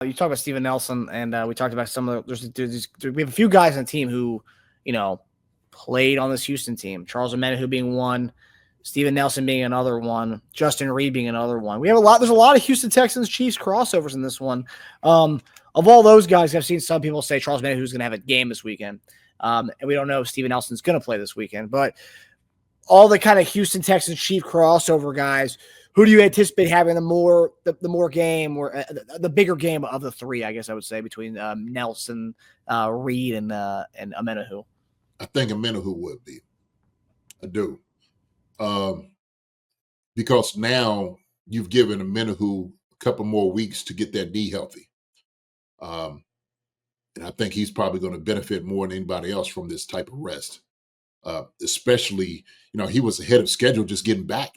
You talk about Steven Nelson, and we talked about some of the. We have a few guys on the team who, played on this Houston team. Charles Omenihu being one, Steven Nelson being another one, Justin Reid being another one. We have a lot. There's a lot of Houston Texans Chiefs crossovers in this one. Of all those guys, I've seen some people say Charles Omenihu is going to have a game this weekend, and we don't know if Steven Nelson's going to play this weekend. But all the kind of Houston Texans Chief crossover guys. Who do you anticipate having the more game or the bigger game of the three? I guess I would say between Nelson, Reid, and Omenihu. I think Omenihu would be. I do, because now you've given Omenihu a couple more weeks to get that knee healthy, and I think he's probably going to benefit more than anybody else from this type of rest. Especially, he was ahead of schedule just getting back.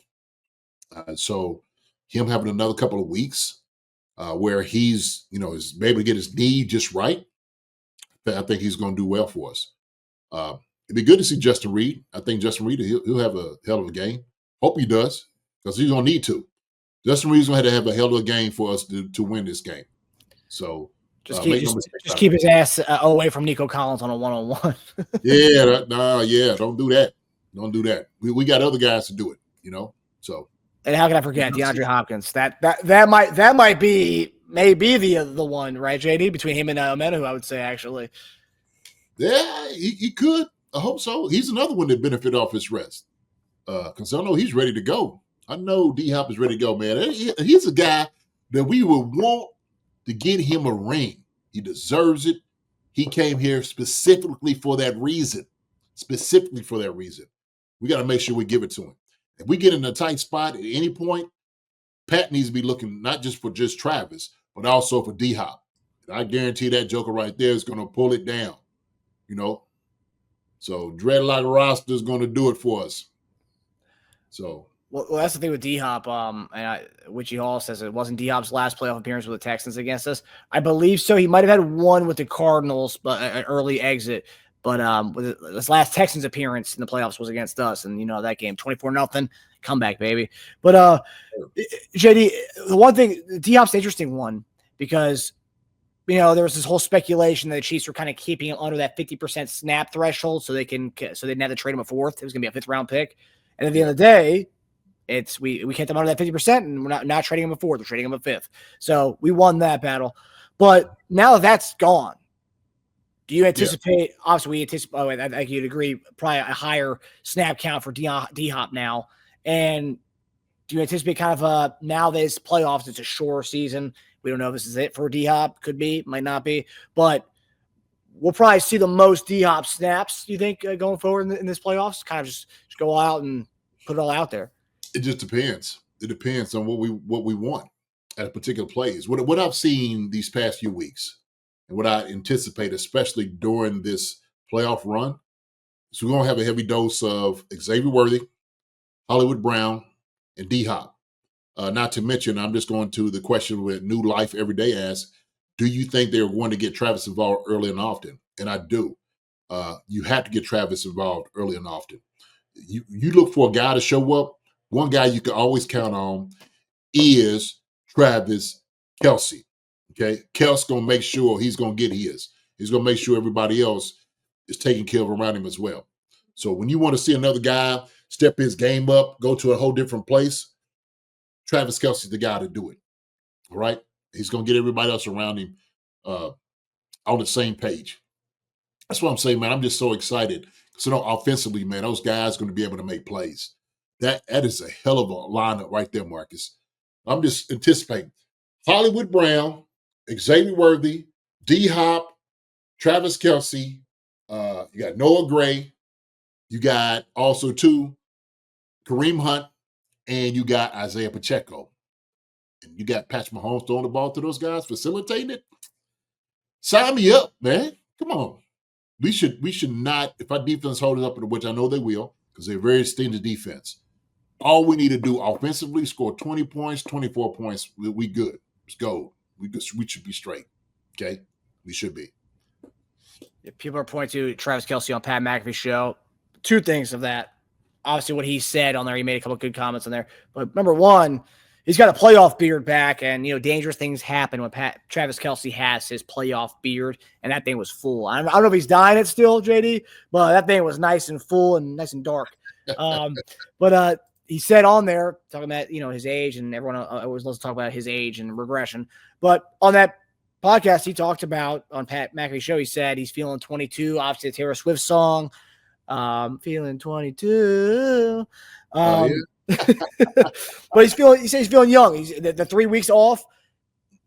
So him having another couple of weeks where he's, is able to get his knee just right, I think he's going to do well for us. It'd be good to see Justin Reid. I think Justin Reid, he'll have a hell of a game. Hope he does, because he's going to need to. Justin Reid's going to have a hell of a game for us to win this game. So just keep his ass away from Nico Collins on a one-on-one. Yeah, don't do that. Don't do that. We got other guys to do it, so. And how can I forget DeAndre Hopkins? That might be maybe the one, right, JD, between him and Omenihu, I would say, actually. Yeah, he could. I hope so. He's another one that benefit off his rest. Because I know he's ready to go. I know D-Hop is ready to go, man. He's a guy that we would want to get him a ring. He deserves it. He came here specifically for that reason. We got to make sure we give it to him. If we get in a tight spot at any point, Pat needs to be looking not just for just Travis, but also for D-Hop. I guarantee that joker right there is going to pull it down, So Dreadlock roster is going to do it for us. So. Well, that's the thing with D-Hop. Witchy Hall says it wasn't D-Hop's last playoff appearance with the Texans against us. I believe so. He might have had one with the Cardinals, but an early exit. But with his last Texans appearance in the playoffs was against us, and that game 24-0 comeback, baby. But JD, the one thing, D-Hop's an interesting one because there was this whole speculation that the Chiefs were kind of keeping him under that 50% snap threshold so they didn't have to trade him a fourth. It was going to be a 5th round pick, and at the end of the day, it's we kept him under that 50%, and we're not trading him a 4th. We're trading him a 5th. So we won that battle. But now that that's gone. Do you anticipate? Yeah. Obviously, we anticipate. Oh, I think you'd agree. Probably a higher snap count for D-Hop now. And do you anticipate kind of now that it's playoffs? It's a short season. We don't know if this is it for D-Hop. Could be, might not be. But we'll probably see the most D-Hop snaps. Do you think going forward in this playoffs? Kind of just go out and put it all out there. It just depends. It depends on what we want at particular plays. What I've seen these past few weeks. And what I anticipate, especially during this playoff run, is we're going to have a heavy dose of Xavier Worthy, Hollywood Brown, and D-Hop. Not to mention, I'm just going to the question with New Life Every Day asks, do you think they're going to get Travis involved early and often? And I do. You have to get Travis involved early and often. You look for a guy to show up. One guy you can always count on is Travis Kelce. Okay, Kel's going to make sure he's going to get his. He's going to make sure everybody else is taking care of around him as well. So when you want to see another guy step his game up, go to a whole different place, Travis Kelce's the guy to do it. All right? He's going to get everybody else around him on the same page. That's what I'm saying, man. I'm just so excited. So offensively, man, those guys are going to be able to make plays. That is a hell of a lineup right there, Marcus. I'm just anticipating Hollywood Brown, Xavier Worthy, D-Hop, Travis Kelce, you got Noah Gray, you got also Kareem Hunt, and you got Isaiah Pacheco. And you got Patrick Mahomes throwing the ball to those guys, facilitating it. Sign me up, man. Come on. We should not, if our defense holds up, which I know they will, because they're a very stingy defense. All we need to do offensively, score 20 points, 24 points, we good. It's gold. We should be straight. Okay? We should be. People are pointing to Travis Kelce on Pat McAfee's show. 2 things of that. Obviously, what he said on there, he made a couple of good comments on there. But number one, He's got a playoff beard back, and dangerous things happen when Travis Kelce has his playoff beard, and that thing was full. I don't know if he's dying it still, JD, but that thing was nice and full and nice and dark. But he said on there talking about his age, and everyone always loves to talk about his age and regression. But on that podcast, he talked about on Pat McAfee's show, he said he's feeling 22. Obviously, a Taylor Swift song. Feeling 22. Yeah. But he says he's feeling young. He's the 3 weeks off,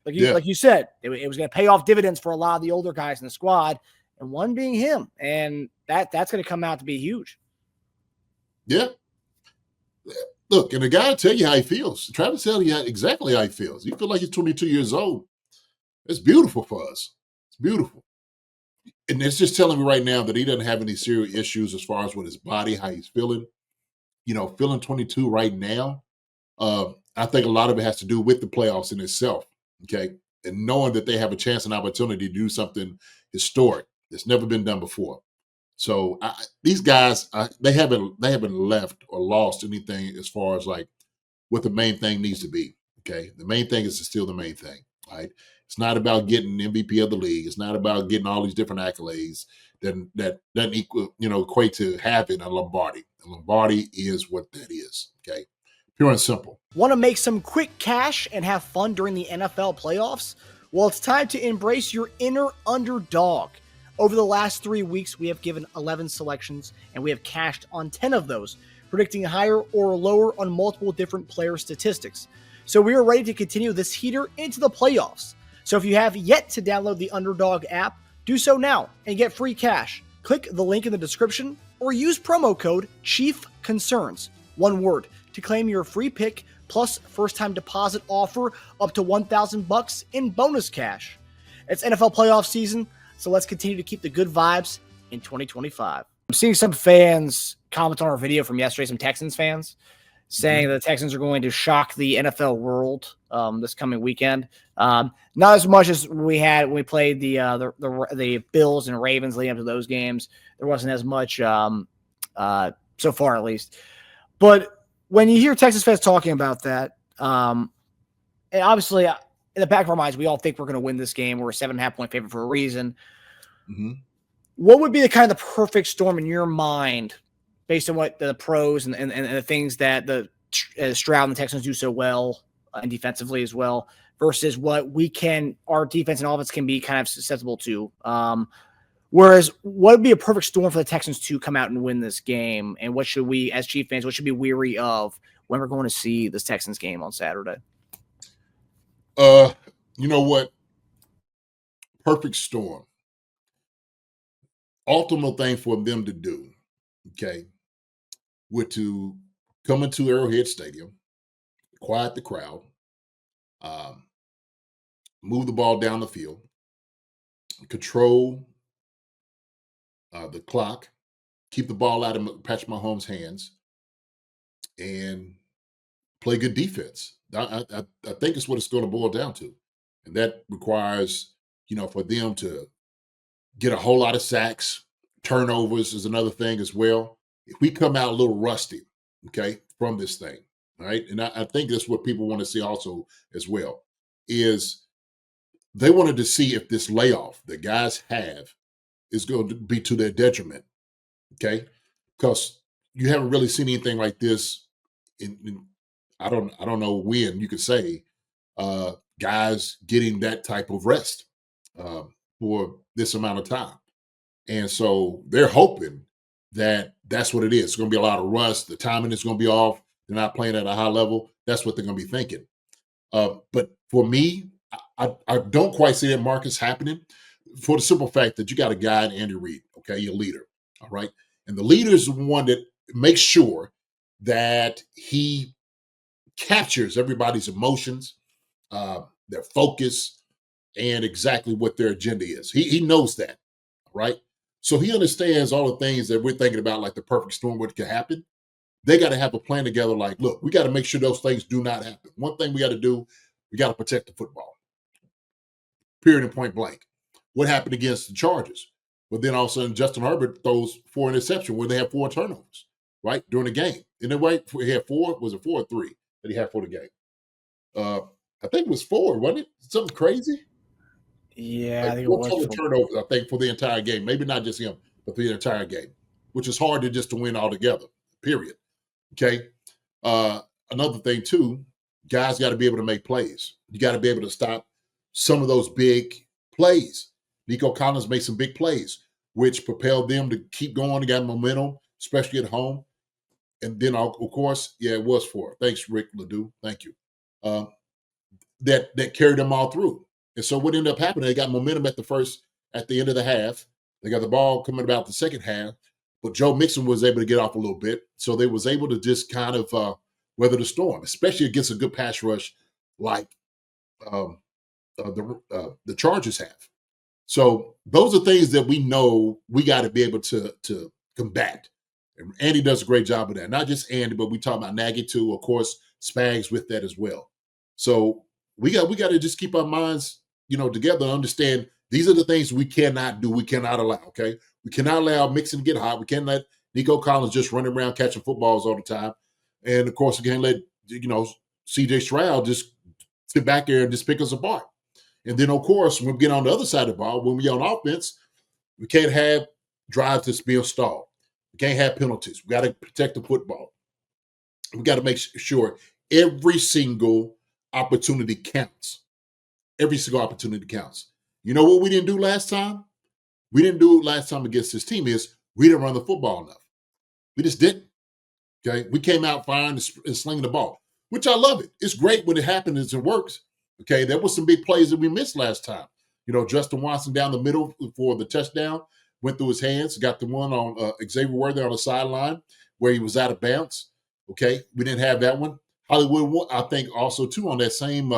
like you said, it was going to pay off dividends for a lot of the older guys in the squad, and one being him, and that's going to come out to be huge. Yeah. Look, and the guy will tell you how he feels. Travis tell you exactly how he feels. He feels like he's 22 years old. It's beautiful for us. It's beautiful. And it's just telling me right now that he doesn't have any serious issues as far as with his body, how he's feeling. Feeling 22 right now, I think a lot of it has to do with the playoffs in itself, okay? And knowing that they have a chance and opportunity to do something historic that's never been done before. So these guys, they haven't left or lost anything as far as like what the main thing needs to be, okay? The main thing is still the main thing, right? It's not about getting MVP of the league. It's not about getting all these different accolades that doesn't equate to having a Lombardi. A Lombardi is what that is, okay? Pure and simple. Want to make some quick cash and have fun during the NFL playoffs? Well, it's time to embrace your inner underdog. Over the last 3 weeks, we have given 11 selections, and we have cashed on 10 of those, predicting higher or lower on multiple different player statistics. So we are ready to continue this heater into the playoffs. So if you have yet to download the Underdog app, do so now and get free cash. Click the link in the description or use promo code CHIEFCONCERNS, one word, to claim your free pick plus first-time deposit offer up to $1,000 in bonus cash. It's NFL playoff season, so let's continue to keep the good vibes in 2025. I'm seeing some fans comment on our video from yesterday, some Texans fans, saying the Texans are going to shock the NFL world this coming weekend. Not as much as we had when we played the Bills and Ravens leading up to those games. There wasn't as much so far, at least. But when you hear Texas fans talking about that, and obviously in the back of our minds, we all think we're going to win this game. We're a 7.5-point favorite for a reason. Mm-hmm. What would be the kind of the perfect storm in your mind, based on what the pros and the things that the Stroud and the Texans do so well and defensively as well, versus what our defense and offense can be kind of susceptible to? Whereas what would be a perfect storm for the Texans to come out and win this game? And what should we, as Chief fans, what should be weary of when we're going to see this Texans game on Saturday? You know what? Perfect storm. Optimal thing for them to do, okay, would to come into Arrowhead Stadium, quiet the crowd, move the ball down the field, control the clock, keep the ball out of Patrick Mahomes' hands, and play good defense. I think it's what it's going to boil down to. And that requires, for them to get a whole lot of sacks. Turnovers is another thing as well. If we come out a little rusty, okay, from this thing, right? And I think that's what people want to see also as well, is they wanted to see if this layoff that guys have is going to be to their detriment, okay? Because you haven't really seen anything like this in I don't know when you could say guys getting that type of rest for this amount of time. And so they're hoping that that's what it is. It's going to be a lot of rust. The timing is going to be off. They're not playing at a high level. That's what they're going to be thinking. But for me, I don't quite see that, Marcus, happening for the simple fact that you got a guy in Andy Reid, okay, your leader, all right? And the leader is the one that makes sure that he captures everybody's emotions, their focus, and exactly what their agenda is. He knows that, right? So he understands all the things that we're thinking about, like the perfect storm, what could happen. They got to have a plan together. Like, look, we got to make sure those things do not happen. One thing we got to do, we got to protect the football. Period and point blank. What happened against the Chargers? But then all of a sudden, Justin Herbert throws 4 interceptions where they have 4 turnovers, right, during the game. And then he had 4, was it 4 or 3 that he had for the game? I think it was 4, wasn't it? Something crazy. Yeah, I Like think it 4 was total for turnovers, I think, for the entire game. Maybe not just him, but the entire game, which is hard to just to win altogether. Period. Okay. Uh, Another thing too, guys got to be able to make plays. You got to be able to stop some of those big plays. Nico Collins made some big plays, which propelled them to keep going. They got momentum, especially at home. And then, of course, yeah, it was 4. Thanks, Rick Ledoux. Thank you. Uh, that carried them all through. And so what ended up happening, they got momentum at the end of the half. They got the ball coming about the second half, but Joe Mixon was able to get off a little bit. So they was able to just kind of weather the storm, especially against a good pass rush like um, the Chargers have. So those are things that we know we got to be able to combat. And Andy does a great job of that. Not just Andy, but we talk about Nagy too. Of course, Spags with that as well. So we got to just keep our minds, together and understand these are the things we cannot do. We cannot allow. Okay, we cannot allow Mixon to get hot. We can't let Nico Collins just running around catching footballs all the time. And of course, we can't let C.J. Stroud just sit back there and just pick us apart. And then, of course, when we get on the other side of the ball, when we're on offense, we can't have drives that's being stalled. We can't have penalties. We got to protect the football. We got to make sure every single opportunity counts. Every single opportunity counts. You know what we didn't do last time? We didn't do it last time against this team is we didn't run the football enough. We just didn't. Okay, we came out firing and slinging the ball, which I love it. It's great when it happens and it works. Okay, there was some big plays that we missed last time. Justin Watson down the middle for the touchdown, went through his hands, got the one on Xavier Worthy on the sideline where he was out of bounds. Okay, we didn't have that one. Hollywood, I think, also too on that same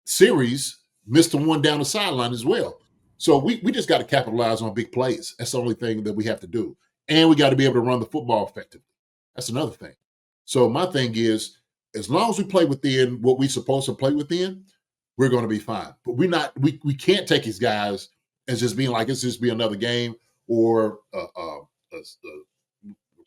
series, missed the one down the sideline as well. So we just got to capitalize on big plays. That's the only thing that we have to do. And we got to be able to run the football effectively. That's another thing. So my thing is, as long as we play within what we're supposed to play within, we're going to be fine. But we can't take these guys as just being like, it's just be another game or a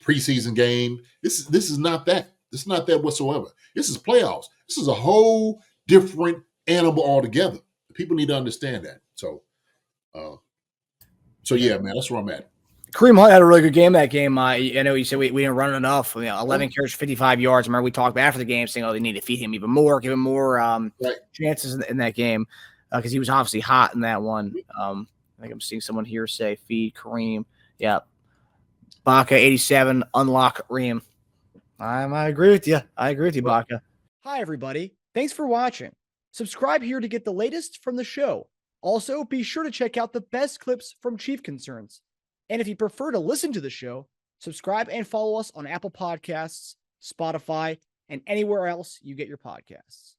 preseason game. This is not that. This is not that whatsoever. This is playoffs. This is a whole different animal altogether. People need to understand that. So yeah, man, that's where I'm at. Kareem Hunt had a really good game that game. I know you said we didn't run enough. 11 carries, 55 yards. Remember we talked after the game saying, they need to feed him even more, give him more chances in that game because he was obviously hot in that one. I think I'm seeing someone here say feed Kareem. Yeah. Baca 87, unlock Kareem. I agree with you. Baca. Hi, everybody. Thanks for watching. Subscribe here to get the latest from the show. Also, be sure to check out the best clips from Chief Concerns. And if you prefer to listen to the show, subscribe and follow us on Apple Podcasts, Spotify, and anywhere else you get your podcasts.